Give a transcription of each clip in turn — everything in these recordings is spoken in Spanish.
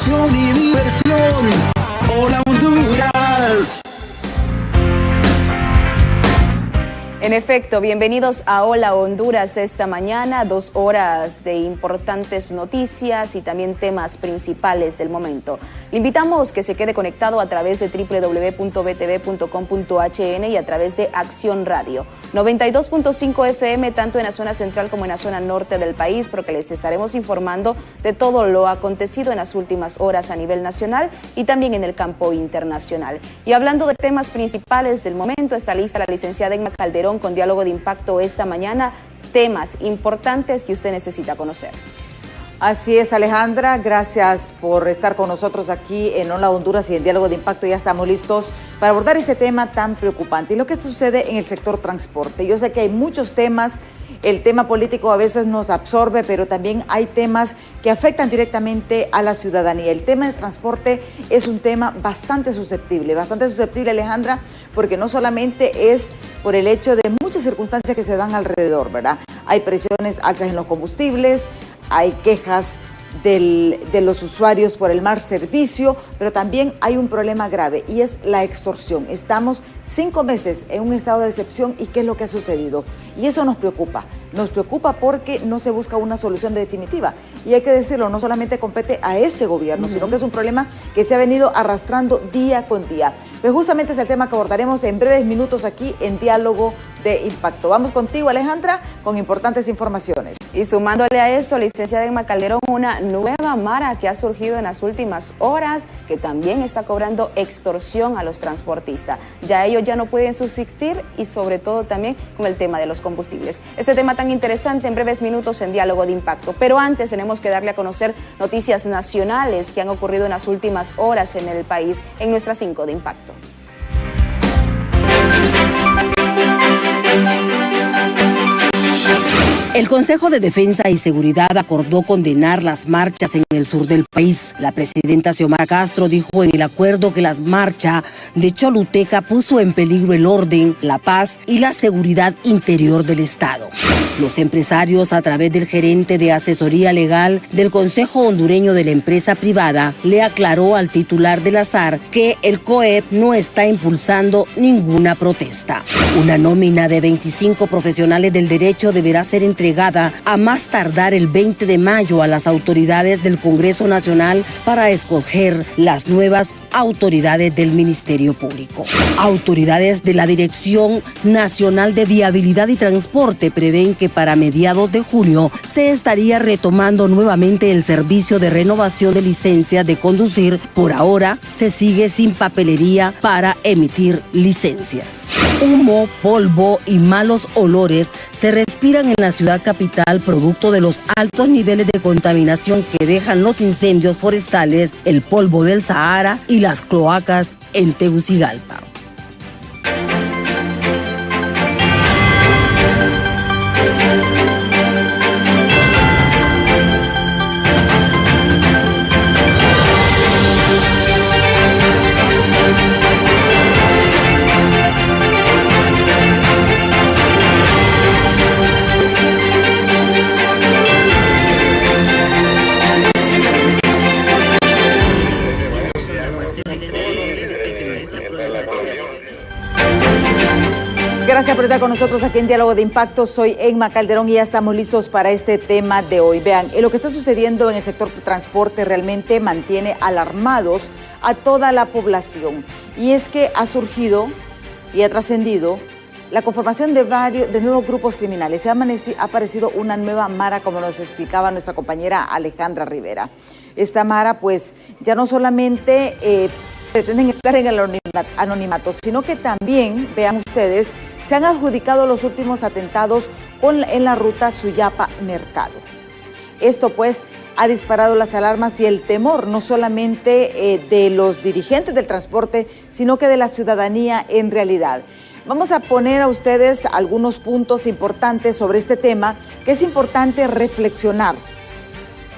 información y diversión. Hola Honduras. En efecto, bienvenidos a Hola Honduras esta mañana, 2 horas de importantes noticias y también temas principales del momento. Le invitamos que se quede conectado a través de www.btv.com.hn y a través de Acción Radio 92.5 FM, tanto en la zona central como en la zona norte del país, porque les estaremos informando de todo lo acontecido en las últimas horas a nivel nacional y también en el campo internacional. Y hablando de temas principales del momento, está lista la licenciada Emma Calderón con Diálogo de Impacto esta mañana, temas importantes que usted necesita conocer. Así es, Alejandra, gracias por estar con nosotros aquí en Hola Honduras y en Diálogo de Impacto. Ya estamos listos para abordar este tema tan preocupante y lo que sucede en el sector transporte. Yo sé que hay muchos temas, el tema político a veces nos absorbe, pero también hay temas que afectan directamente a la ciudadanía. El tema de transporte es un tema bastante susceptible, Alejandra, porque no solamente es por el hecho de muchas circunstancias que se dan alrededor, ¿verdad? Hay presiones altas en los combustibles, hay quejas de los usuarios por el mal servicio, pero también hay un problema grave y es la extorsión. Estamos 5 meses en un estado de excepción y ¿qué es lo que ha sucedido? Y eso nos preocupa porque no se busca una solución definitiva. Y hay que decirlo, no solamente compete a este gobierno, sino que es un problema que se ha venido arrastrando día con día. Pero justamente es el tema que abordaremos en breves minutos aquí en Diálogo de Impacto. Vamos contigo, Alejandra, con importantes informaciones. Y sumándole a eso, licenciada Emma Calderón, una nueva mara que ha surgido en las últimas horas, que también está cobrando extorsión a los transportistas. Ya ellos ya no pueden subsistir y sobre todo también con el tema de los combustibles. Este tema tan interesante en breves minutos en Diálogo de Impacto. Pero antes tenemos que darle a conocer noticias nacionales que han ocurrido en las últimas horas en el país en nuestra 5 de Impacto. El Consejo de Defensa y Seguridad acordó condenar las marchas en el sur del país. La presidenta Xiomara Castro dijo en el acuerdo que las marchas de Choluteca puso en peligro el orden, la paz y la seguridad interior del Estado. Los empresarios, a través del gerente de asesoría legal del Consejo Hondureño de la Empresa Privada, le aclaró al titular de la SAR que el COEP no está impulsando ninguna protesta. Una nómina de 25 profesionales del derecho deberá ser entregada a más tardar el 20 de mayo a las autoridades del Congreso Nacional para escoger las nuevas autoridades del Ministerio Público. Autoridades de la Dirección Nacional de Viabilidad y Transporte prevén que para mediados de junio se estaría retomando nuevamente el servicio de renovación de licencias de conducir. Por ahora se sigue sin papelería para emitir licencias. Humo, polvo y malos olores se respiran en la ciudad capital producto de los altos niveles de contaminación que dejan los incendios forestales, el polvo del Sahara y las cloacas en Tegucigalpa. Gracias por estar con nosotros aquí en Diálogo de Impacto. Soy Emma Calderón y ya estamos listos para este tema de hoy. Vean, lo que está sucediendo en el sector de transporte realmente mantiene alarmados a toda la población. Y es que ha surgido y ha trascendido la conformación de nuevos grupos criminales. Ha aparecido una nueva mara, como nos explicaba nuestra compañera Alejandra Rivera. Esta mara, pues, ya no solamente pretenden estar en el anonimato, sino que también, vean ustedes, se han adjudicado los últimos atentados en la ruta Suyapa-Mercado. Esto pues ha disparado las alarmas y el temor no solamente de los dirigentes del transporte, sino que de la ciudadanía en realidad. Vamos a poner a ustedes algunos puntos importantes sobre este tema, que es importante reflexionar.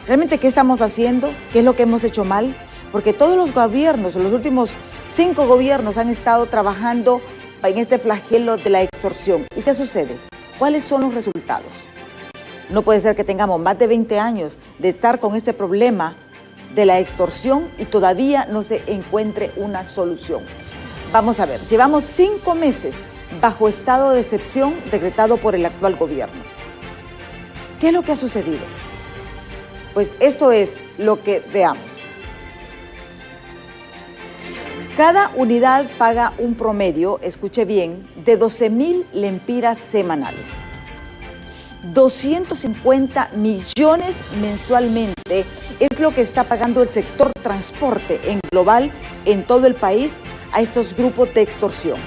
¿Realmente qué estamos haciendo? ¿Qué es lo que hemos hecho mal? Porque todos los gobiernos, los últimos 5 gobiernos han estado trabajando en este flagelo de la extorsión. ¿Y qué sucede? ¿Cuáles son los resultados? No puede ser que tengamos más de 20 años de estar con este problema de la extorsión y todavía no se encuentre una solución. Vamos a ver, llevamos 5 meses bajo estado de excepción decretado por el actual gobierno. ¿Qué es lo que ha sucedido? Pues esto es lo que veamos. Cada unidad paga un promedio, escuche bien, de 12.000 lempiras semanales. 250 millones mensualmente es lo que está pagando el sector transporte en global en todo el país a estos grupos de extorsión.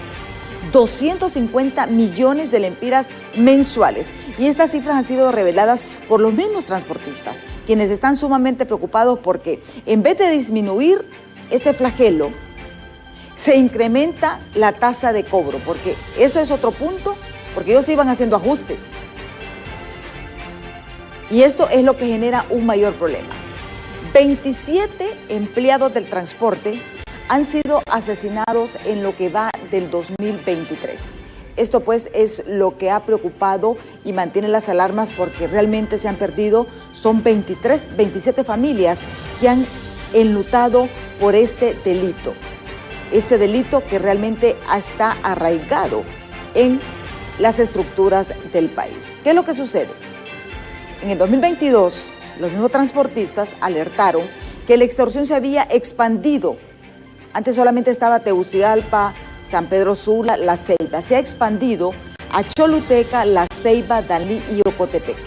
250 millones de lempiras mensuales. Y estas cifras han sido reveladas por los mismos transportistas, quienes están sumamente preocupados porque en vez de disminuir este flagelo, se incrementa la tasa de cobro, porque eso es otro punto, porque ellos iban haciendo ajustes. Y esto es lo que genera un mayor problema. 27 empleados del transporte han sido asesinados en lo que va del 2023. Esto pues es lo que ha preocupado y mantiene las alarmas porque realmente se han perdido, son 27 familias que han enlutado por este delito. Este delito que realmente está arraigado en las estructuras del país. ¿Qué es lo que sucede? En el 2022, los mismos transportistas alertaron que la extorsión se había expandido. Antes solamente estaba Tegucigalpa, San Pedro Sula, La Ceiba. Se ha expandido a Choluteca, La Ceiba, Danlí y Ocotepeque.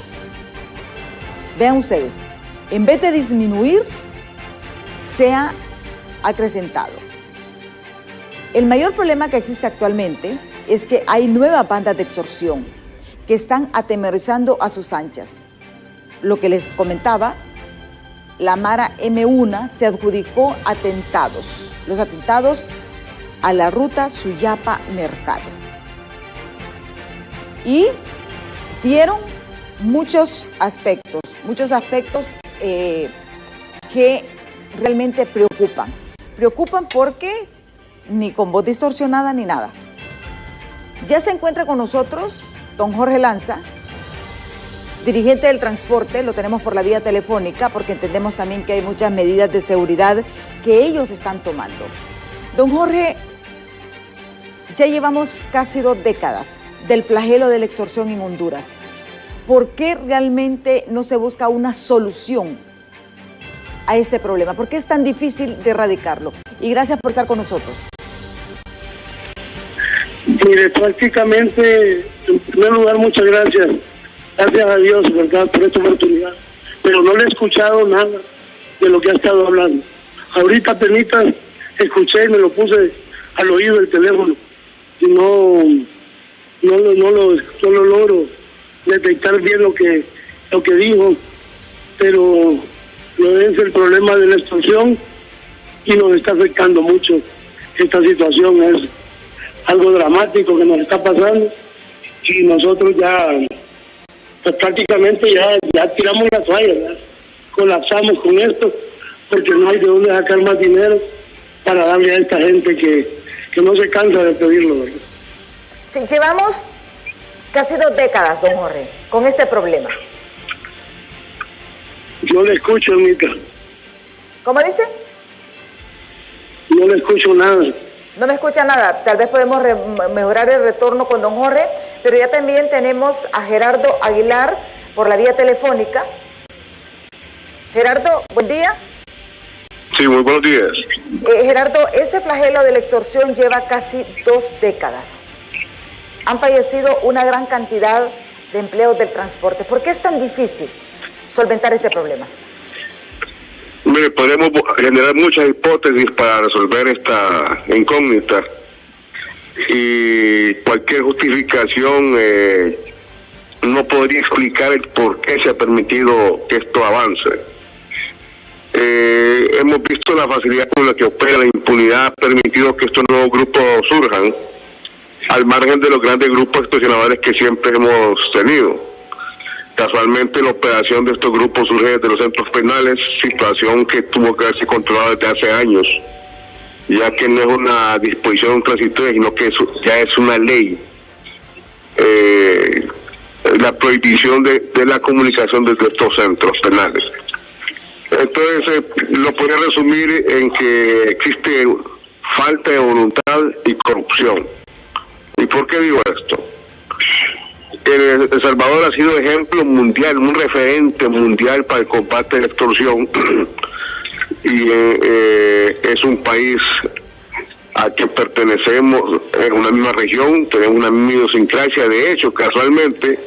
Vean ustedes, en vez de disminuir, se ha acrecentado. El mayor problema que existe actualmente es que hay nuevas bandas de extorsión que están atemorizando a sus anchas. Lo que les comentaba, la Mara M1 se adjudicó atentados, los atentados a la ruta Suyapa-Mercado. Y dieron muchos aspectos que realmente preocupan. Preocupan porque ni con voz distorsionada ni nada. Ya se encuentra con nosotros don Jorge Lanza, dirigente del transporte, lo tenemos por la vía telefónica porque entendemos también que hay muchas medidas de seguridad que ellos están tomando. Don Jorge, ya llevamos casi 2 décadas del flagelo de la extorsión en Honduras. ¿Por qué realmente no se busca una solución a este problema? ¿Por qué es tan difícil de erradicarlo? Y gracias por estar con nosotros. Mire, prácticamente, en primer lugar, muchas gracias. Gracias a Dios, ¿verdad?, por esta oportunidad. Pero no le he escuchado nada de lo que ha estado hablando. Ahorita apenas escuché y me lo puse al oído del teléfono. Y no lo logro detectar bien lo que dijo. Pero lo es el problema de la extorsión y nos está afectando mucho. Esta situación es algo dramático que nos está pasando y nosotros ya pues prácticamente ya tiramos la toalla, ya colapsamos con esto porque no hay de dónde sacar más dinero para darle a esta gente que no se cansa de pedirlo, ¿verdad? Sí, llevamos casi 2 décadas, don Jorge, con este problema. No le escucho, Mica. ¿Cómo dice? No le escucho nada. No me escucha nada. Tal vez podemos mejorar el retorno con don Jorge, pero ya también tenemos a Gerardo Aguilar por la vía telefónica. Gerardo, buen día. Sí, muy buenos días. Gerardo, este flagelo de la extorsión lleva casi 2 décadas. Han fallecido una gran cantidad de empleos del transporte. ¿Por qué es tan difícil solventar este problema? Mire, podemos generar muchas hipótesis para resolver esta incógnita y cualquier justificación no podría explicar el por qué se ha permitido que esto avance. Hemos visto la facilidad con la que opera la impunidad, ha permitido que estos nuevos grupos surjan al margen de los grandes grupos extorsionadores que siempre hemos tenido. Casualmente la operación de estos grupos surge desde los centros penales, situación que tuvo que haberse controlado desde hace años, ya que no es una disposición transitoria, sino que ya es una ley. La prohibición de la comunicación desde estos centros penales. Entonces, lo podría resumir en que existe falta de voluntad y corrupción. ¿Y por qué digo esto? El Salvador ha sido ejemplo mundial, un referente mundial para el combate a la extorsión y es un país al que pertenecemos en una misma región, tenemos una misma idiosincrasia. De hecho, casualmente,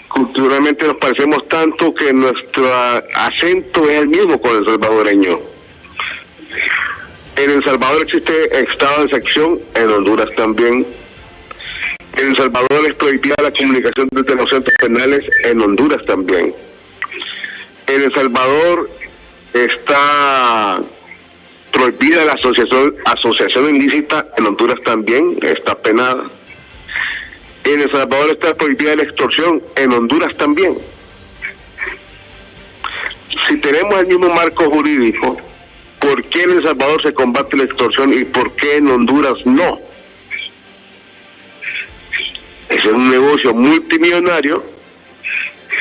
culturalmente nos parecemos tanto que nuestro acento es el mismo con el salvadoreño. En El Salvador existe estado de excepción, en Honduras también. En El Salvador es prohibida la comunicación desde los centros penales, en Honduras también. En El Salvador está prohibida la asociación ilícita, en Honduras también está penada. En El Salvador está prohibida la extorsión, en Honduras también. Si tenemos el mismo marco jurídico, ¿por qué en El Salvador se combate la extorsión y por qué en Honduras no? Ese es un negocio multimillonario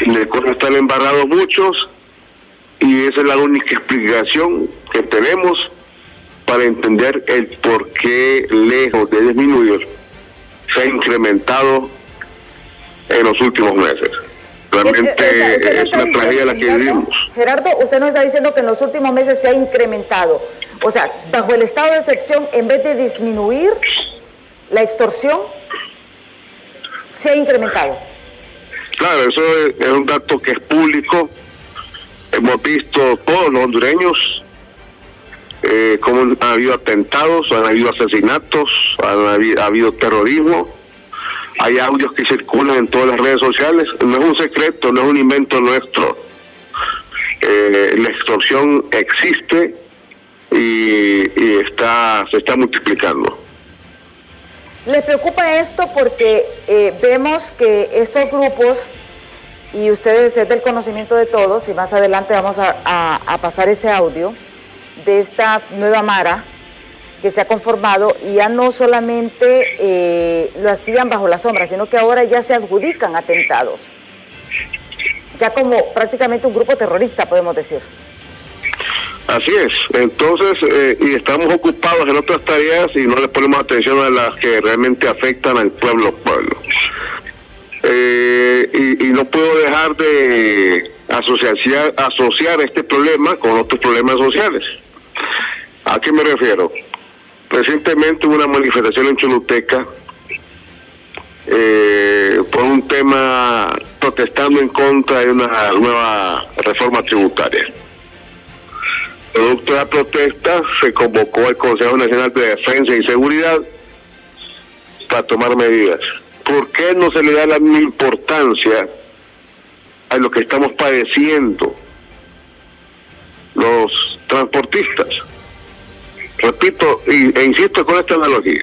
en el cual están embarrados muchos y esa es la única explicación que tenemos para entender el por qué, lejos de disminuir, se ha incrementado en los últimos meses. Realmente es una tragedia la que vivimos. Gerardo, usted nos está diciendo que en los últimos meses se ha incrementado. O sea, bajo el estado de excepción, en vez de disminuir la extorsión, se ha incrementado. Claro, eso es un dato que es público. Hemos visto todos los hondureños cómo ha habido atentados, han habido asesinatos, ha habido terrorismo. Hay audios que circulan en todas las redes sociales. No es un secreto, no es un invento nuestro. La extorsión existe y se está multiplicando. ¿Les preocupa esto? Porque vemos que estos grupos, y ustedes es del conocimiento de todos, y más adelante vamos a pasar ese audio, de esta nueva Mara que se ha conformado, y ya no solamente lo hacían bajo la sombra, sino que ahora ya se adjudican atentados, ya como prácticamente un grupo terrorista, podemos decir. Así es, entonces, y estamos ocupados en otras tareas y no le ponemos atención a las que realmente afectan al pueblo. Y no puedo dejar de asociar este problema con otros problemas sociales. ¿A qué me refiero? Recientemente hubo una manifestación en Choluteca por un tema protestando en contra de una nueva reforma tributaria. Producto de la protesta se convocó al Consejo Nacional de Defensa y Seguridad para tomar medidas. ¿Por qué no se le da la misma importancia a lo que estamos padeciendo los transportistas? Repito e insisto con esta analogía.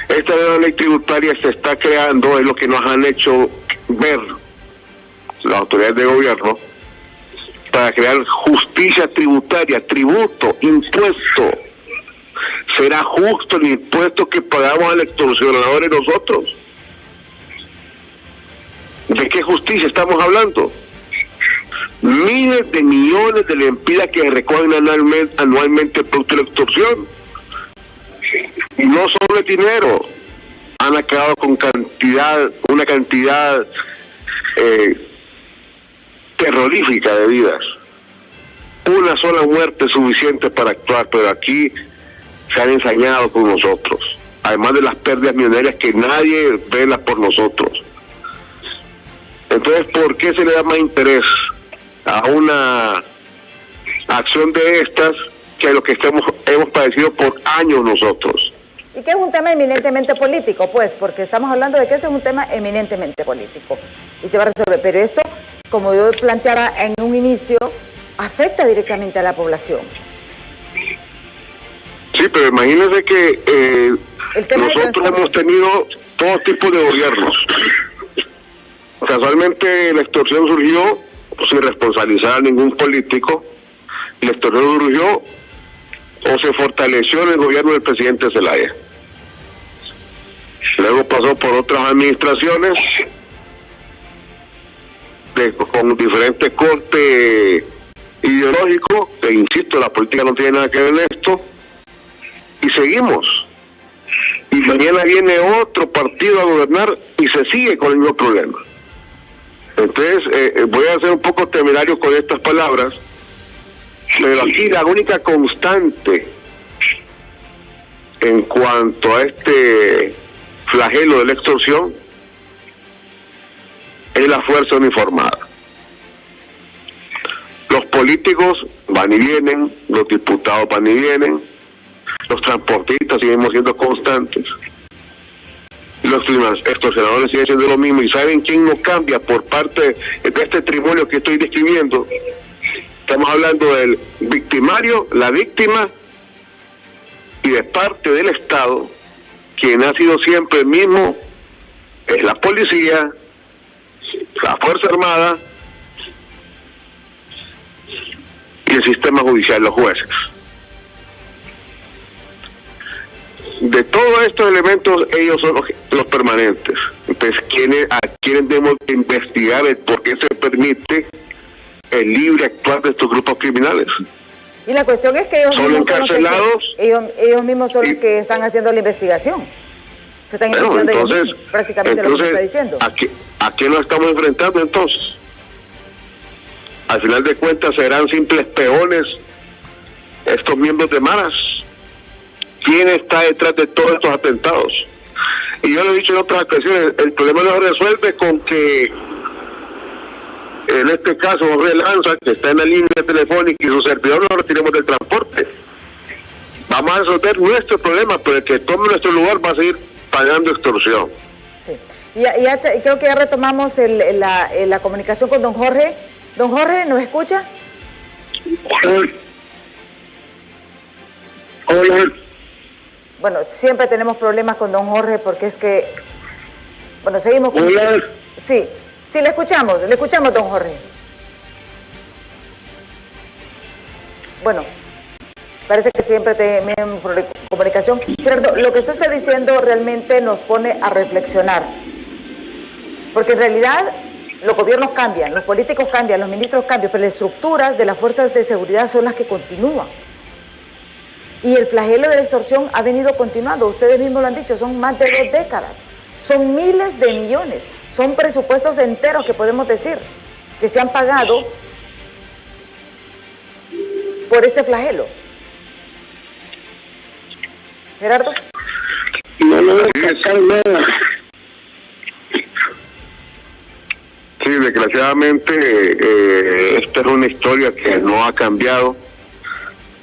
Esta nueva ley tributaria se está creando, es lo que nos han hecho ver las autoridades de gobierno, para crear justicia tributaria, tributo, impuesto. ¿Será justo el impuesto que pagamos al extorsionador y nosotros? ¿De qué justicia estamos hablando? Miles de millones de lempiras que recogen anualmente producto de la extorsión. Y no solo el dinero, han acabado con una cantidad terrorífica de vidas. Una sola muerte es suficiente para actuar, pero aquí se han ensañado con nosotros, además de las pérdidas millonarias que nadie vela por nosotros. Entonces, ¿por qué se le da más interés a una acción de estas que a lo que hemos padecido por años nosotros? Y que es un tema eminentemente político, pues, porque estamos hablando de que ese es un tema eminentemente político y se va a resolver. Pero esto, como yo planteaba en un inicio, afecta directamente a la población. Sí, pero imagínense que nosotros hemos tenido todo tipo de gobiernos. Casualmente la extorsión surgió sin responsabilizar a ningún político. La extorsión surgió o se fortaleció en el gobierno del presidente Zelaya. Luego pasó por otras administraciones con diferentes cortes ideológico, e insisto, la política no tiene nada que ver en esto, y seguimos. Y mañana viene otro partido a gobernar y se sigue con el mismo problema. Entonces, voy a ser un poco temerario con estas palabras, pero aquí la única constante en cuanto a este flagelo de la extorsión es la fuerza uniformada. Los políticos van y vienen, los diputados van y vienen, los transportistas seguimos siendo constantes, los extorsionadores siguen siendo lo mismo. ¿Y saben quién no cambia por parte de este trimonio que estoy describiendo? Estamos hablando del victimario, la víctima, y de parte del Estado, quien ha sido siempre el mismo, es la policía, la Fuerza Armada y el sistema judicial, los jueces. De todos estos elementos, ellos son los permanentes. Entonces, a quienes debemos investigar el por qué se permite el libre actuar de estos grupos criminales. Y la cuestión es que ellos mismos son los que están haciendo la investigación. Se están investigando ellos mismos, prácticamente lo que está diciendo. ¿A qué nos estamos enfrentando entonces? Al final de cuentas serán simples peones estos miembros de maras. ¿Quién está detrás de todos estos atentados? Y yo lo he dicho en otras ocasiones, el problema no se resuelve con que, en este caso, Jorge Lanza, que está en la línea telefónica, y su servidor lo retiremos del transporte. Vamos a resolver nuestro problema, pero el que tome nuestro lugar va a seguir pagando extorsión. Sí. Creo que ya retomamos la comunicación con don Jorge. Don Jorge, ¿nos escucha? Hola. Bueno, siempre tenemos problemas con don Jorge porque es que... Bueno, seguimos con... Hola. Sí, le escuchamos don Jorge. Bueno, parece que siempre tenemos comunicación. Pero lo que usted está diciendo realmente nos pone a reflexionar. Porque en realidad los gobiernos cambian, los políticos cambian, los ministros cambian, pero las estructuras de las fuerzas de seguridad son las que continúan. Y el flagelo de la extorsión ha venido continuando, ustedes mismos lo han dicho, son más de 2 décadas, son miles de millones, son presupuestos enteros que podemos decir, que se han pagado por este flagelo. Gerardo. No voy a sacar nada. Sí, desgraciadamente esta es una historia que no ha cambiado.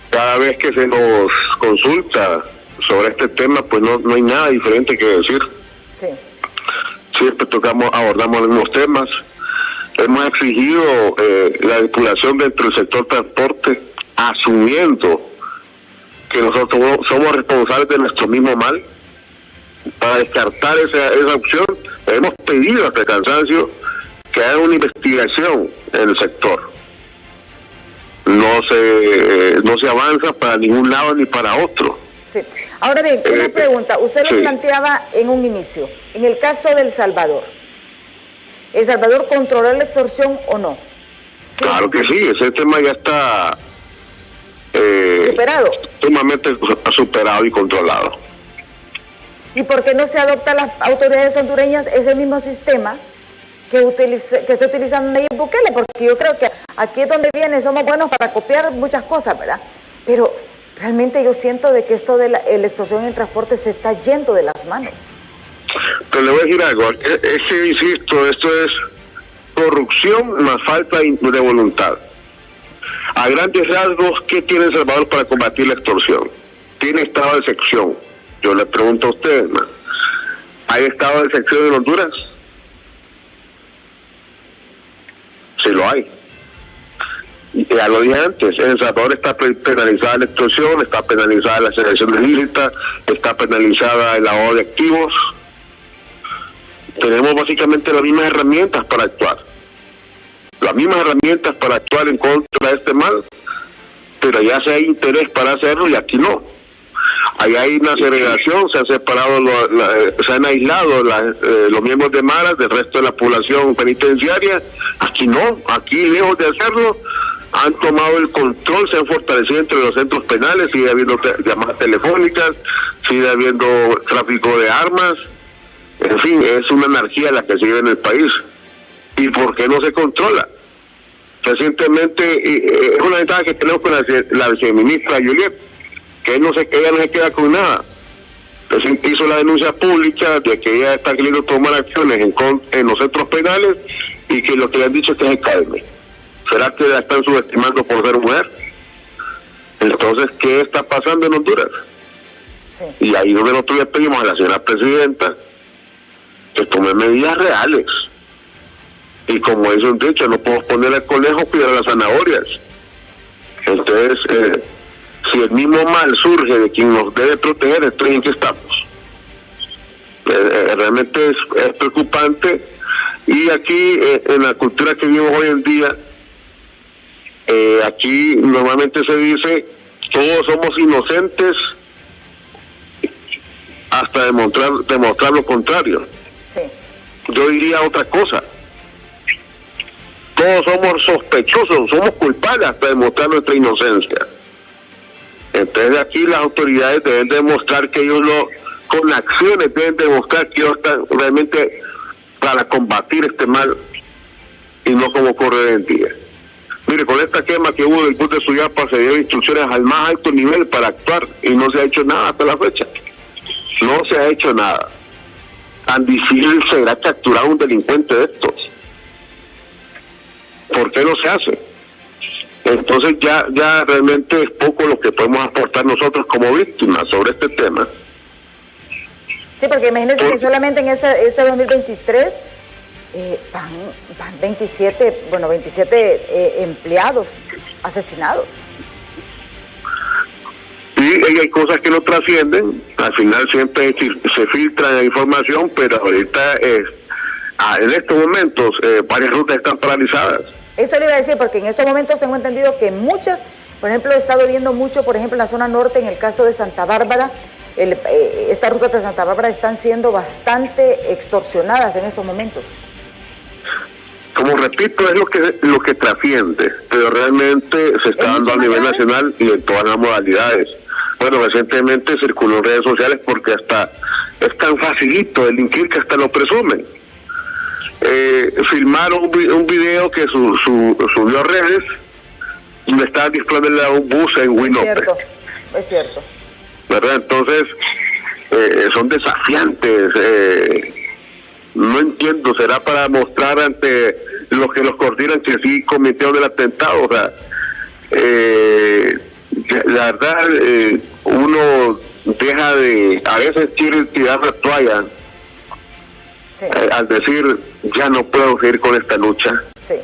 Cada vez que se nos consulta sobre este tema, pues no hay nada diferente que decir. Sí. Siempre abordamos los mismos temas. Hemos exigido la depuración dentro del sector transporte, asumiendo que nosotros somos responsables de nuestro mismo mal. Para descartar esa opción, hemos pedido hasta el cansancio que haya una investigación en el sector. No se avanza para ningún lado ni para otro. Sí. Ahora bien, una pregunta. Usted lo planteaba en un inicio. En el caso de El Salvador, ¿El Salvador controló la extorsión o no? ¿Sí? Claro que sí, ese tema ya está superado. Sumamente superado y controlado. ¿Y por qué no se adopta a las autoridades hondureñas ese mismo sistema que está utilizando Nayib Bukele? Porque yo creo que aquí es donde viene, somos buenos para copiar muchas cosas, ¿verdad? Pero realmente yo siento de que esto de la extorsión en el transporte se está yendo de las manos. Pero le voy a decir algo, es que insisto, esto es corrupción más falta de voluntad. A grandes rasgos, ¿qué tiene El Salvador para combatir la extorsión? Tiene estado de excepción. Yo le pregunto a ustedes, ¿no? ¿Hay estado de excepción en Honduras? Sí lo hay. Ya lo dije antes, en El Salvador está penalizada la extorsión, está penalizada la asociación ilícita, está penalizada el lavado de activos. Tenemos básicamente las mismas herramientas para actuar. Las mismas herramientas para actuar en contra de este mal, pero ya se hay interés para hacerlo y aquí no. Ahí hay una segregación, se han separado, se han aislado los miembros de maras del resto de la población penitenciaria. Aquí no, aquí lejos de hacerlo, han tomado el control, se han fortalecido entre los centros penales, sigue habiendo llamadas telefónicas, sigue habiendo tráfico de armas, en fin, es una anarquía la que se vive en el país. ¿Y por qué no se controla? Recientemente, es una ventaja que tenemos con la viceministra Juliet, que ella no se queda con nada. Entonces hizo la denuncia pública de que ella está queriendo tomar acciones en los centros penales y que lo que le han dicho es que se calme. ¿Será que la están subestimando por ser mujer? Entonces, ¿qué está pasando en Honduras? Sí. Y ahí donde nosotros le pedimos a la señora presidenta que tome medidas reales. Y como dice un dicho, no podemos poner al conejo cuidar las zanahorias. Entonces, si el mismo mal surge de quien nos debe proteger, entonces ¿en qué estamos? Realmente es preocupante. Y aquí, en la cultura que vivimos hoy en día, aquí normalmente se dice, todos somos inocentes hasta demostrar lo contrario. Sí. Yo diría otra cosa. Todos somos sospechosos, somos culpables hasta demostrar nuestra inocencia. Entonces aquí las autoridades deben demostrar que ellos con acciones deben demostrar que ellos están realmente para combatir este mal y no como ocurre hoy en día. Mire, con esta quema que hubo del bus de Suyapa se dio instrucciones al más alto nivel para actuar y no se ha hecho nada hasta la fecha. No se ha hecho nada. Tan difícil será capturar a un delincuente de estos. ¿Por qué no se hace? Entonces ya realmente es poco lo que podemos aportar nosotros como víctimas sobre este tema. Sí, porque imagínense que solamente en este 2023 van 27 empleados asesinados. Y hay cosas que no trascienden, al final siempre se filtra la información, pero ahorita en estos momentos varias rutas están paralizadas. Eso le iba a decir, porque en estos momentos tengo entendido que muchas, por ejemplo, he estado viendo mucho, por ejemplo, en la zona norte, en el caso de Santa Bárbara, estas rutas de Santa Bárbara están siendo bastante extorsionadas en estos momentos. Como repito, es lo que trasciende, pero realmente se está dando a nivel nacional y en todas las modalidades. Bueno, recientemente circuló en redes sociales porque hasta es tan facilito delinquir que hasta lo presumen. Filmaron un video que subió a redes y me estaban disparando a un bus en Winope. Es cierto. ¿Verdad? Entonces, son desafiantes. No entiendo, será para mostrar ante los que los coordinan que sí cometieron el atentado. O sea, la verdad, uno deja a veces quiere tirar la toalla. Sí. Al decir, ya no puedo seguir con esta lucha. Sí.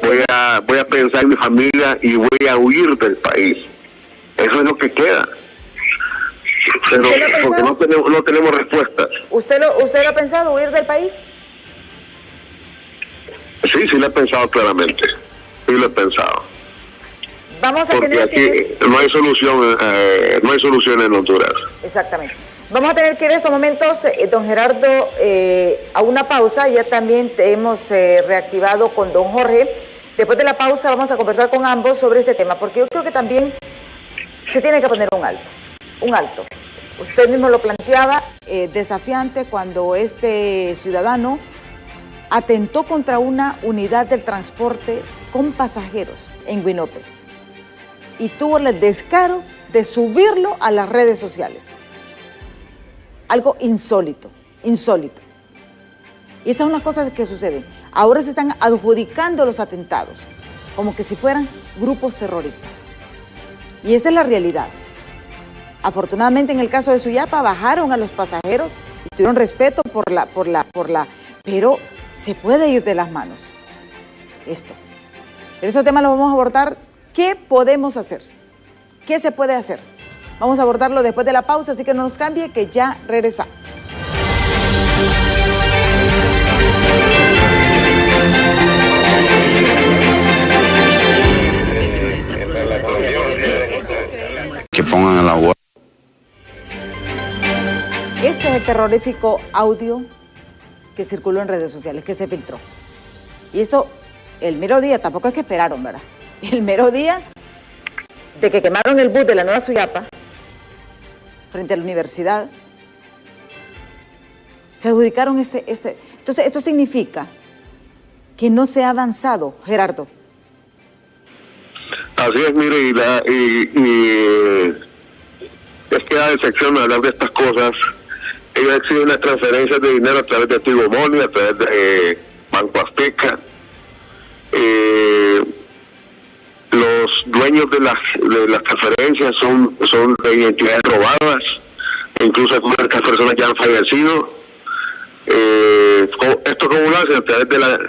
Voy a pensar en mi familia y voy a huir del país. Eso es lo que queda. Pero porque no tenemos respuestas. ¿Usted lo ha pensado, huir del país? Sí lo he pensado claramente. Sí lo he pensado. Vamos a porque tener aquí no hay solución en Honduras. Exactamente. Vamos a tener que ir en estos momentos, don Gerardo, a una pausa. Ya también te hemos reactivado con don Jorge. Después de la pausa vamos a conversar con ambos sobre este tema, porque yo creo que también se tiene que poner un alto. Usted mismo lo planteaba, desafiante cuando este ciudadano atentó contra una unidad del transporte con pasajeros en Winope y tuvo el descaro de subirlo a las redes sociales. Algo insólito. Y estas son las cosas que suceden. Ahora se están adjudicando los atentados como que si fueran grupos terroristas. Y esta es la realidad. Afortunadamente en el caso de Suyapa bajaron a los pasajeros y tuvieron respeto pero se puede ir de las manos esto. Pero estos temas los vamos a abordar. ¿Qué podemos hacer? ¿Qué se puede hacer? Vamos a abordarlo después de la pausa, así que no nos cambie, que ya regresamos. Que pongan el agua. Este es el terrorífico audio que circuló en redes sociales, que se filtró. Y esto, el mero día, tampoco es que esperaron, ¿verdad? el mero día de que quemaron el bus de la Nueva Suyapa, frente a la universidad, se adjudicaron Entonces, esto significa que no se ha avanzado, Gerardo. Así es, mire, y es que da decepción hablar de estas cosas. Ellos exigen las transferencias de dinero a través de Tigo Money, a través de Banco Azteca. Los dueños de las transferencias son de identidades robadas, incluso algunas personas ya han fallecido. Esto como lo hacen a través de la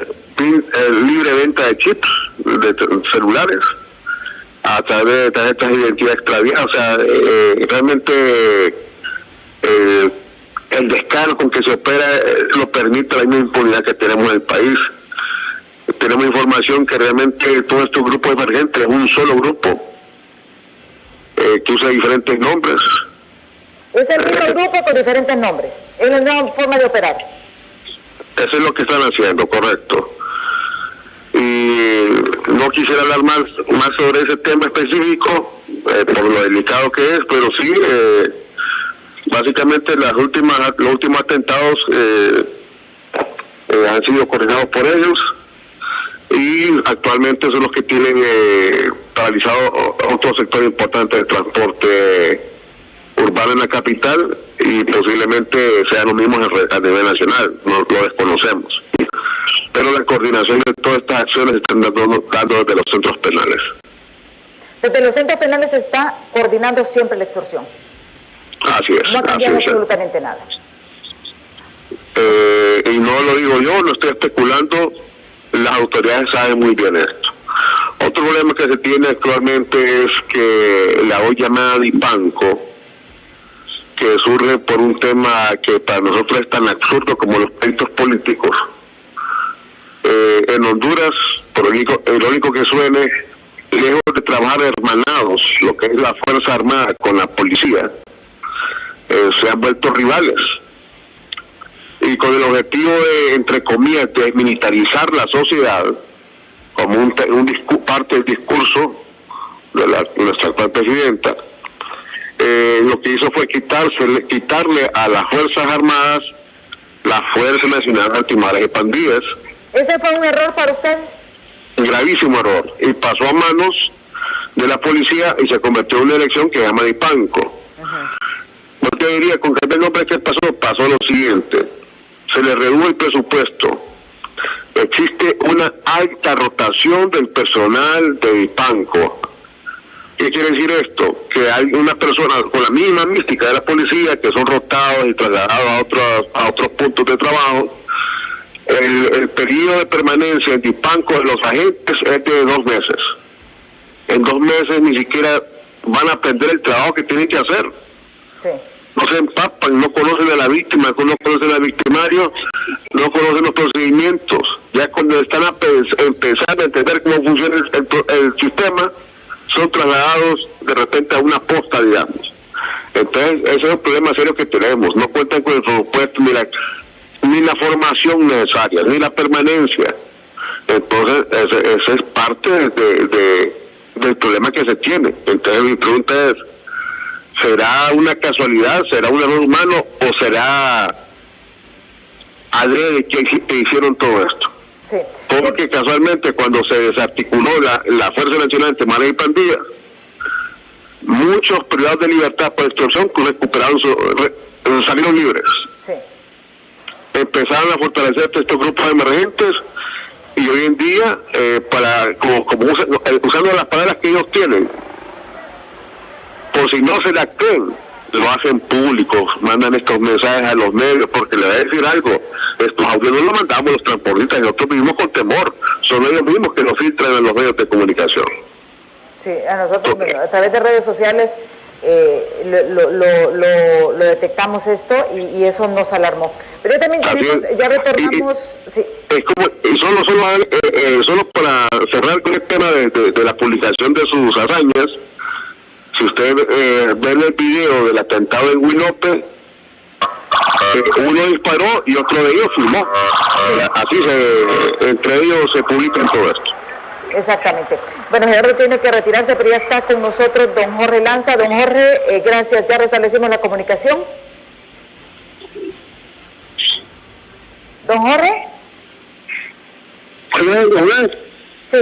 libre venta de chips de celulares, a través de tarjetas de identidad extraviadas. O sea, realmente el descaro con que se opera lo permite la misma impunidad que tenemos en el país. Tenemos información que realmente todos estos grupos emergentes es un solo grupo que usa diferentes nombres. Es el mismo grupo con diferentes nombres, es la nueva forma de operar. Eso es lo que están haciendo, correcto. Y no quisiera hablar más sobre ese tema específico, por lo delicado que es, pero sí, básicamente los últimos atentados han sido coordinados por ellos, y actualmente son los que tienen paralizado otro sector importante del transporte urbano en la capital, y posiblemente sean los mismos a nivel nacional, no lo desconocemos. Pero la coordinación de todas estas acciones se están dando desde los centros penales. Desde los centros penales se está coordinando siempre la extorsión. Así es. No ha cambiado absolutamente nada. Y no lo digo yo, lo estoy especulando, las autoridades saben muy bien esto. Otro problema que se tiene actualmente es que la hoy llamada DIPANCO, que surge por un tema que para nosotros es tan absurdo como los pleitos políticos. En Honduras, por irónico que suene, lejos de trabajar hermanados, lo que es la Fuerza Armada con la policía, se han vuelto rivales. Y con el objetivo de, entre comillas, desmilitarizar la sociedad, como parte del discurso de nuestra actual presidenta, lo que hizo fue quitarle a las Fuerzas Armadas la Fuerza Nacional Antimaras y Pandillas. ¿Ese fue un error para ustedes? Un gravísimo error. Y pasó a manos de la policía y se convirtió en una elección que se llama DIPANCO. Yo te diría, con qué nombre que pasó lo siguiente. Se le redujo el presupuesto. Existe una alta rotación del personal de DIPANCO. ¿Qué quiere decir esto? Que hay una persona con la misma mística de la policía que son rotados y trasladados a otros puntos de trabajo. El periodo de permanencia en DIPANCO de los agentes es de 2 meses. En 2 meses ni siquiera van a aprender el trabajo que tienen que hacer. Sí. No se empapan, no conocen a la víctima, no conocen al victimario, no conocen los procedimientos. Ya cuando están empezando a entender cómo funciona el sistema, son trasladados de repente a una posta, digamos. Entonces, ese es el problema serio que tenemos. No cuentan con el presupuesto ni la formación necesaria, ni la permanencia. Entonces, ese es parte del problema que se tiene. Entonces, mi pregunta es, ¿será una casualidad, será un error humano o será adrede que hicieron todo esto? Sí. Porque casualmente cuando se desarticuló la Fuerza Nacional Antimaras y Pandillas, muchos privados de libertad por extorsión recuperaron salieron libres. Sí. Empezaron a fortalecer estos grupos emergentes y hoy en día, usando las palabras que ellos tienen, por si no se la creen, lo hacen público, mandan estos mensajes a los medios, porque le voy a decir algo, estos audios no los mandamos los transportistas, nosotros vivimos con temor, son ellos mismos que los filtran en los medios de comunicación. Sí, a nosotros a través de redes sociales lo detectamos esto y eso nos alarmó. Pero ya también tenemos, ya retornamos... Sí. Es como, y solo para cerrar con el tema de la publicación de sus hazañas, si usted ve el video del atentado en Huinope, uno disparó y otro de ellos filmó. Así entre ellos se publica todo esto. Exactamente. Bueno, Gerardo tiene que retirarse, pero ya está con nosotros don Jorge Lanza. Don Jorge, gracias, ya restablecimos la comunicación. Don Jorge. Sí,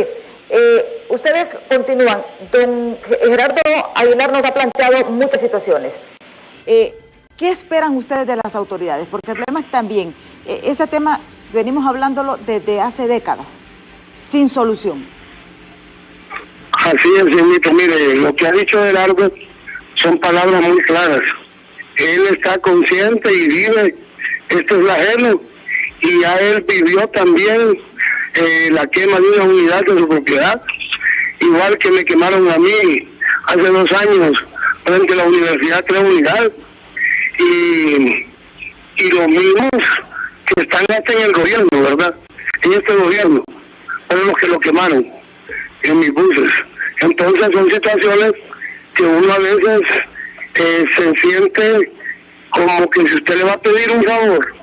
ustedes continúan. Don Gerardo Aguilar nos ha planteado muchas situaciones. ¿Qué esperan ustedes de las autoridades? Porque el problema es también, este tema venimos hablándolo desde hace décadas, sin solución. Así es, señorita. Mire, lo que ha dicho Gerardo son palabras muy claras. Él está consciente y vive este flagelo, y ya él vivió también la quema de una unidad de su propiedad, igual que me quemaron a mí hace 2 años frente a la Universidad 3 Unidad, y los mismos que están hasta en el gobierno, ¿verdad? En este gobierno, fueron los que lo quemaron en mis buses. Entonces son situaciones que uno a veces se siente como que si usted le va a pedir un favor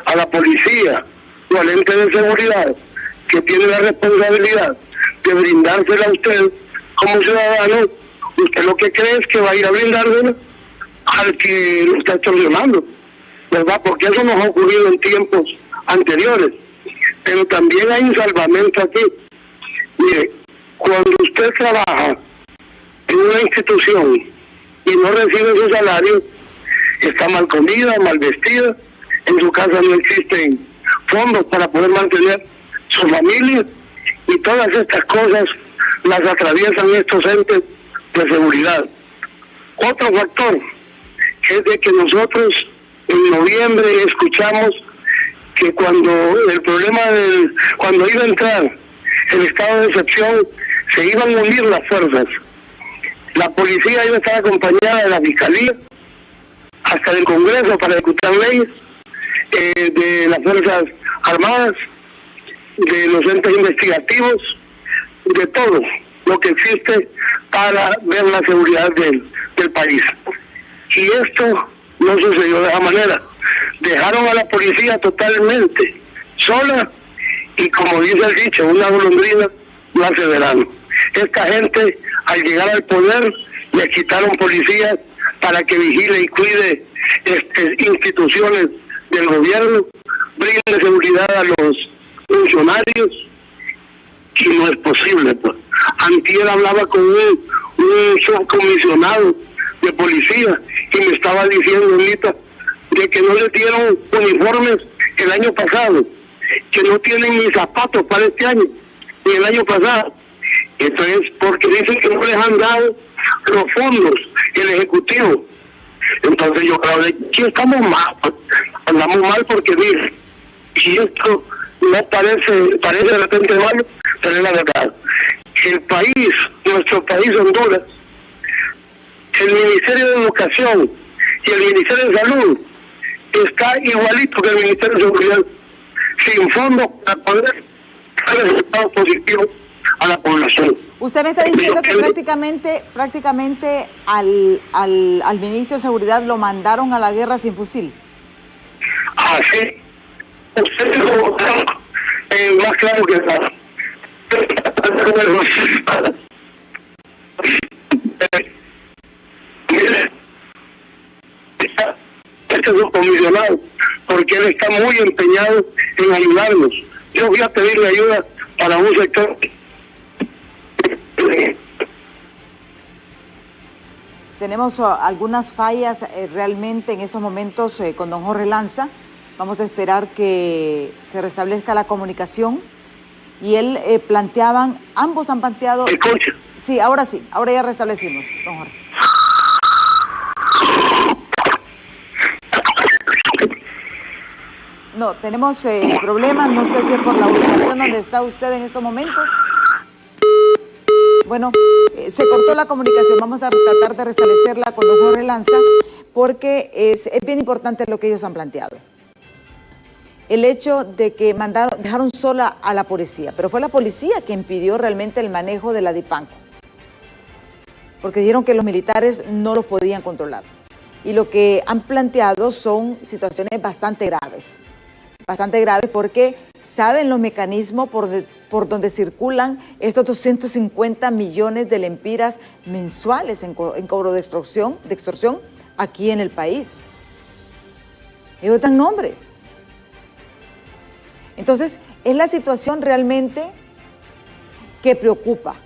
a la policía o al ente de seguridad que tiene la responsabilidad de brindársela a usted como ciudadano, usted lo que cree es que va a ir a brindársela al que lo está extorsionando, ¿verdad? Porque eso nos ha ocurrido en tiempos anteriores. Pero también hay un salvamento aquí. Mire, cuando usted trabaja en una institución y no recibe su salario, está mal comida, mal vestida, en su casa no existen fondos para poder mantener su familia, y todas estas cosas las atraviesan estos entes de seguridad. Otro factor es de que nosotros en noviembre escuchamos que cuando iba a entrar el estado de excepción, se iban a unir las fuerzas. La policía iba a estar acompañada de la fiscalía, hasta del Congreso para ejecutar leyes, de las Fuerzas Armadas, de los entes investigativos, de todo lo que existe para ver la seguridad del país. Y esto no sucedió de esa manera. Dejaron a la policía totalmente sola, y como dice el dicho, una golondrina no hace verano. Esta gente, al llegar al poder, les quitaron policías para que vigile y cuide instituciones del gobierno, brinde seguridad a los funcionarios, y no es posible, pues. Antier hablaba con un subcomisionado de policía y me estaba diciendo ahorita de que no le dieron uniformes el año pasado, que no tienen ni zapatos para este año, ni el año pasado. Entonces, porque dicen que no les han dado los fondos, el Ejecutivo. Entonces yo creo que aquí estamos mal, andamos mal, porque mire, y esto no parece de repente malo, pero es la verdad. El país, nuestro país Honduras, el Ministerio de Educación y el Ministerio de Salud está igualito que el Ministerio de Seguridad, sin fondos para poder dar resultados positivos a la población. Usted me está diciendo que prácticamente al ministro de Seguridad lo mandaron a la guerra sin fusil. Ah, sí. Usted lo más claro que nada. Este es un comisionado, porque él está muy empeñado en ayudarnos. Yo voy a pedirle ayuda para un sector. Tenemos algunas fallas realmente en estos momentos con don Jorge Lanza. Vamos a esperar que se restablezca la comunicación. Y él ambos han planteado... ¿Escucha? Sí, ahora ya restablecimos, don Jorge. No, tenemos problemas, no sé si es por la ubicación donde está usted en estos momentos. Bueno, se cortó la comunicación, vamos a tratar de restablecerla con don Jorge Lanza, porque es bien importante lo que ellos han planteado. El hecho de que dejaron sola a la policía, pero fue la policía quien impidió realmente el manejo de la Dipanco, porque dijeron que los militares no los podían controlar. Y lo que han planteado son situaciones bastante graves porque saben los mecanismos por donde circulan estos 250 millones de lempiras mensuales en cobro de extorsión aquí en el país. Ellos dan nombres. Entonces, es la situación realmente que preocupa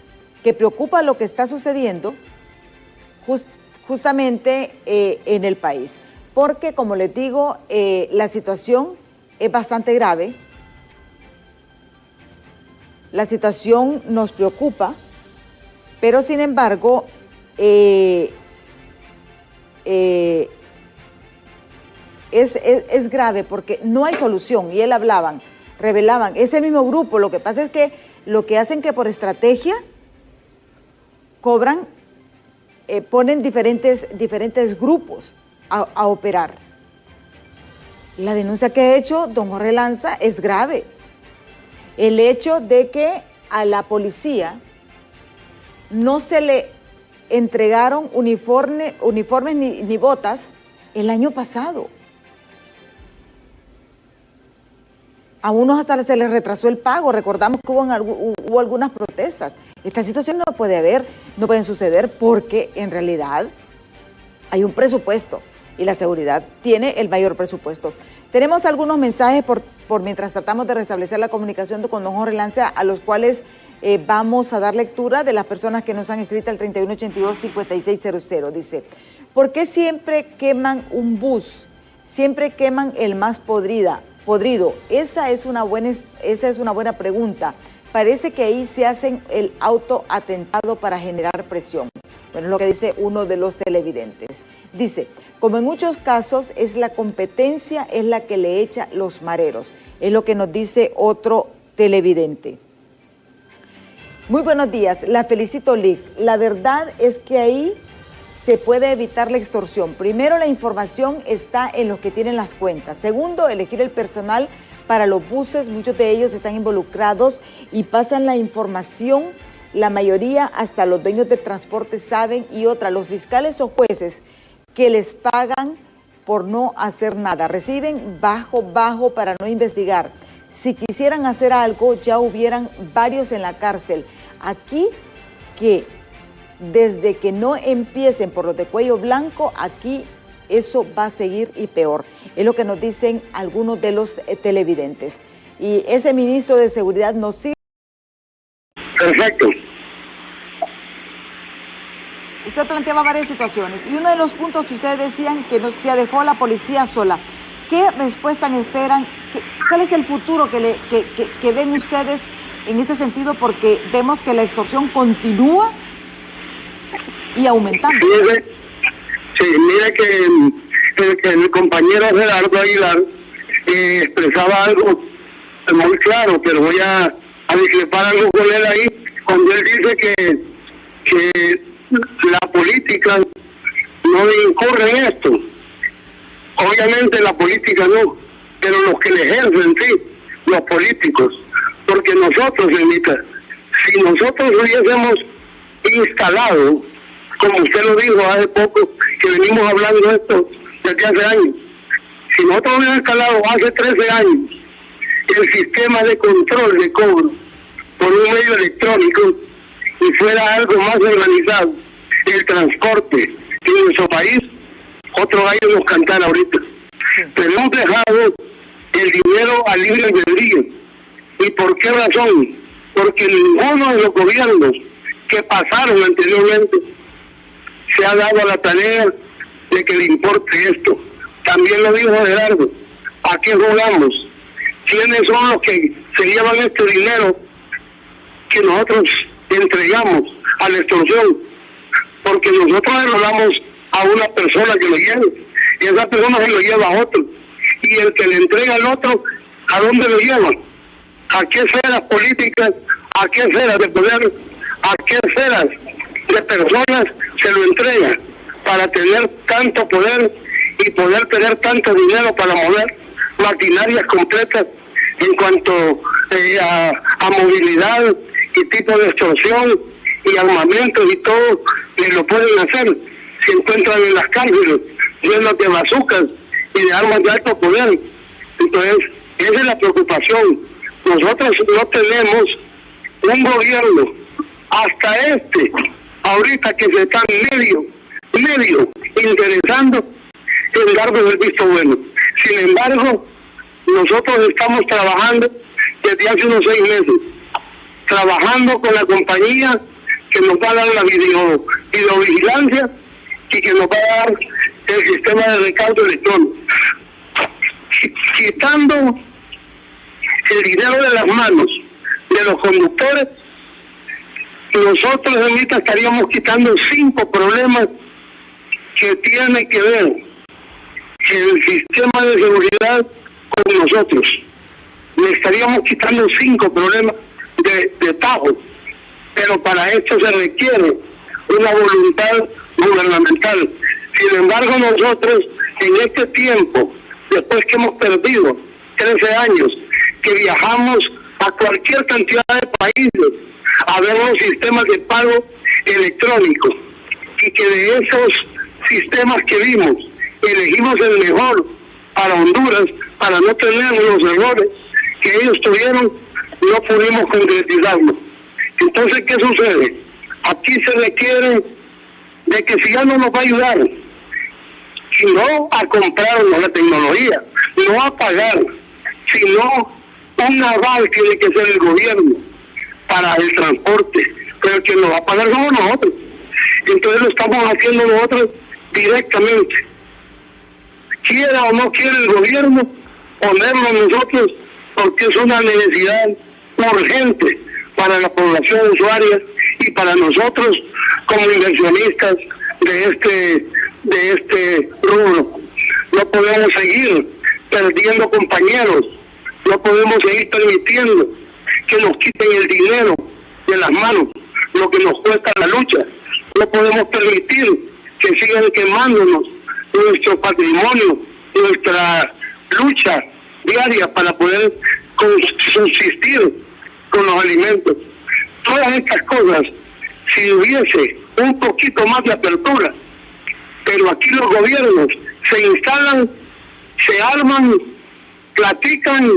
lo que está sucediendo justamente en el país. Porque, como les digo, la situación es bastante grave. La situación nos preocupa, pero sin embargo, es grave porque no hay solución. Y él revelaban, es el mismo grupo. Lo que pasa es que lo que hacen que por estrategia cobran, ponen diferentes grupos a operar. La denuncia que ha hecho don Jorge Lanza es grave. El hecho de que a la policía no se le entregaron uniformes ni botas el año pasado. A unos hasta se les retrasó el pago. Recordamos que hubo algunas protestas. Esta situación no pueden suceder porque en realidad hay un presupuesto y la seguridad tiene el mayor presupuesto. Tenemos algunos mensajes por mientras tratamos de restablecer la comunicación con don Jorge Lanza, a los cuales vamos a dar lectura de las personas que nos han escrito al 3182-5600. Dice, ¿por qué siempre queman un bus? Siempre queman el más podrido. Esa es una buena pregunta. Parece que ahí se hacen el autoatentado para generar presión. Bueno, es lo que dice uno de los televidentes. Dice, como en muchos casos es la competencia es la que le echa los mareros. Es lo que nos dice otro televidente. Muy buenos días, la felicito, Lic. La verdad es que ahí se puede evitar la extorsión. Primero, la información está en los que tienen las cuentas. Segundo, elegir el personal para los buses. Muchos de ellos están involucrados y pasan la información. La mayoría, hasta los dueños de transporte saben. Y otra, los fiscales o jueces que les pagan por no hacer nada. Reciben bajo para no investigar. Si quisieran hacer algo, ya hubieran varios en la cárcel. Aquí que desde que no empiecen por los de cuello blanco, aquí eso va a seguir y peor. Es lo que nos dicen algunos de los televidentes. Y ese ministro de Seguridad nos sigue. Perfecto. Usted planteaba varias situaciones y uno de los puntos que ustedes decían que no se dejó a la policía sola. ¿Qué respuesta esperan? ¿Cuál es el futuro que ven ustedes en este sentido? Porque vemos que la extorsión continúa y aumentando. Sí, mire que el compañero Gerardo Aguilar expresaba algo muy claro, pero voy a discrepar algo con él ahí, cuando él dice que la política no incurre en esto. Obviamente la política no, pero los que le ejercen sí, los políticos. Porque nosotros, Elita, si nosotros hubiésemos instalado, como usted lo dijo hace poco, que venimos hablando de esto desde hace años, si nosotros hubiéramos instalado hace 13 años el sistema de control de cobro por un medio electrónico y fuera algo más organizado, el transporte en nuestro país, otro gallo nos cantara ahorita. Pero hemos dejado el dinero a libre albedrío. ¿Y por qué razón? Porque ninguno de los gobiernos que pasaron anteriormente se ha dado a la tarea de que le importe esto. También lo dijo Gerardo, ¿a qué jugamos? ¿Quiénes son los que se llevan este dinero que nosotros entregamos a la extorsión? Porque nosotros le damos a una persona que lo lleve, y esa persona se lo lleva a otro, y el que le entrega al otro, ¿a dónde lo lleva? ¿A qué esferas políticas, a qué esferas de poder, a qué esferas de personas se lo entrega para tener tanto poder y poder tener tanto dinero para mover maquinarias completas en cuanto a movilidad y tipo de extorsión y armamentos y todo, y lo pueden hacer? Se encuentran en las cárceles llenas de bazucas y de armas de alto poder. Entonces, esa es la preocupación. Nosotros no tenemos un gobierno, hasta ahorita que se está medio interesando en darnos el visto bueno. Sin embargo, nosotros estamos trabajando desde hace unos 6 meses, trabajando con la compañía que nos va a dar la videovigilancia y que nos va a dar el sistema de recaudo electrónico. Quitando el dinero de las manos de los conductores, nosotros ahorita estaríamos quitando 5 problemas que tienen que ver el sistema de seguridad con nosotros. Le estaríamos quitando 5 problemas de tajo, pero para esto se requiere una voluntad gubernamental. Sin embargo, nosotros en este tiempo, después que hemos perdido 13 años, que viajamos a cualquier cantidad de países a ver los sistemas de pago electrónico, y que de esos sistemas que vimos, elegimos el mejor para Honduras, para no tener los errores que ellos tuvieron, no pudimos concretizarlo. Entonces, ¿qué sucede? Aquí se requiere de que si ya no nos va a ayudar, sino a comprarnos la tecnología, no a pagar, sino un aval tiene que ser el gobierno para el transporte, pero el que nos va a pagar somos nosotros. Entonces lo estamos haciendo nosotros directamente. Quiera o no quiera el gobierno, ponerlo nosotros, porque es una necesidad urgente para la población usuaria y para nosotros como inversionistas de este rubro. No podemos seguir perdiendo compañeros, no podemos seguir permitiendo que nos quiten el dinero de las manos, lo que nos cuesta la lucha. No podemos permitir que sigan quemándonos nuestro patrimonio, nuestra lucha diaria para poder subsistir con los alimentos. Todas estas cosas, si hubiese un poquito más de apertura, pero aquí los gobiernos se instalan, se arman, platican,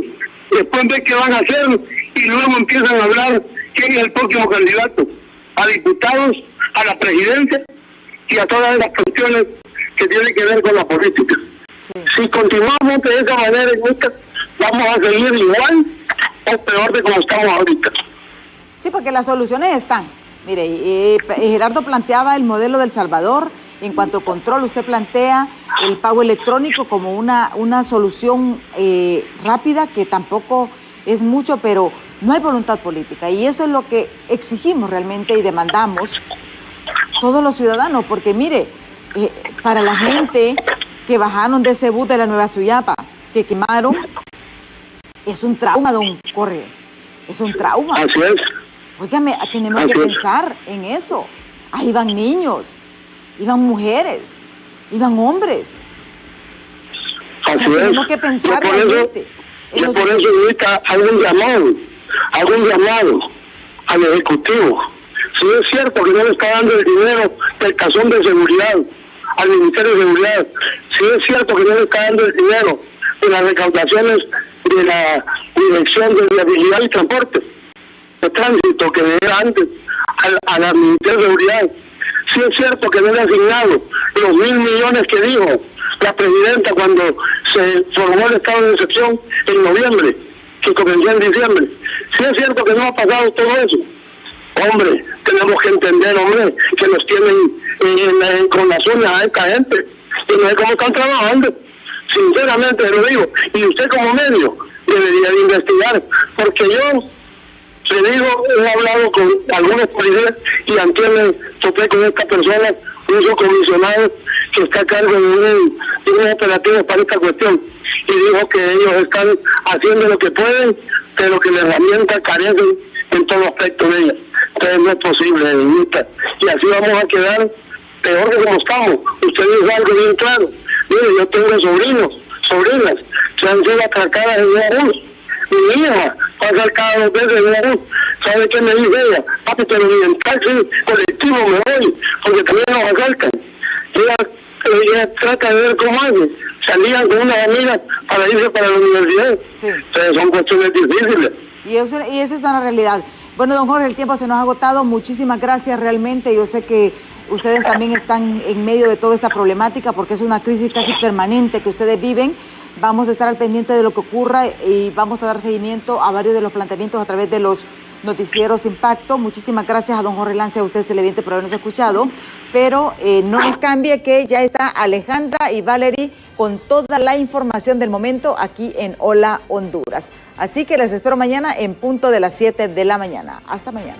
después ven qué van a hacer y luego empiezan a hablar quién es el próximo candidato a diputados, a la presidencia y a todas las cuestiones que tienen que ver con la política. Sí. Si continuamos de esa manera, vamos a seguir igual o peor de como estamos ahorita. Sí, porque las soluciones están. Mire, Gerardo planteaba el modelo del Salvador. En cuanto a control, usted plantea el pago electrónico como una solución rápida, que tampoco es mucho, pero no hay voluntad política. Y eso es lo que exigimos realmente y demandamos todos los ciudadanos, porque mire, para la gente que bajaron de ese bus de la Nueva Suyapa, que quemaron, es un trauma, don Correa, es un trauma. Así es. Óigame, tenemos que pensar en eso. Ahí van niños, iban mujeres, iban hombres. Así tenemos que pensar realmente. Por eso ahorita hago un llamado al Ejecutivo. Si es cierto que no le está dando el dinero del cazón de seguridad al Ministerio de Seguridad, si es cierto que no le está dando el dinero de las recaudaciones de la Dirección de Viabilidad y Transporte de Tránsito que era antes a la Ministerio de Seguridad, si es cierto que no le ha asignado los 1.000 millones que dijo la presidenta cuando se formó el estado de excepción en noviembre, que comenzó en diciembre, si es cierto que no ha pasado todo eso, hombre, tenemos que entender, hombre, que nos tienen con las uñas a esta gente y no sé cómo están trabajando. Sinceramente lo digo, y usted como medio debería de investigar, porque yo le digo, he hablado con algunos policías y antes me topé con esta persona, un subcomisionado que está a cargo de un operativo para esta cuestión, y dijo que ellos están haciendo lo que pueden, pero que las herramientas carecen en todo aspecto de ellas. Entonces no es posible, Anita, y así vamos a quedar peor de como estamos. Usted dijo algo bien claro. Mire, yo tengo sobrinas que han sido atracadas en un bus. Mi hija pasa cada 2 veces en un bus. ¿Sabe qué me dice ella? Papi, pero ni en taxi colectivo me voy, porque también nos asaltan. Ella trata de ver cómo hace. Salían con unas amigas para irse para la universidad. Sí. Entonces son cuestiones difíciles. Y eso es una realidad. Bueno, Bueno, don Jorge, el tiempo se nos ha agotado. Muchísimas gracias realmente. Yo sé que ustedes también están en medio de toda esta problemática porque es una crisis casi permanente que ustedes viven. Vamos a estar al pendiente de lo que ocurra y vamos a dar seguimiento a varios de los planteamientos a través de los noticieros Impacto. Muchísimas gracias a don Jorge Lance, a usted televidente por habernos escuchado, pero no nos cambie que ya está Alejandra y Valerie con toda la información del momento aquí en Hola Honduras. Así que les espero mañana en punto de las 7 de la mañana. Hasta mañana.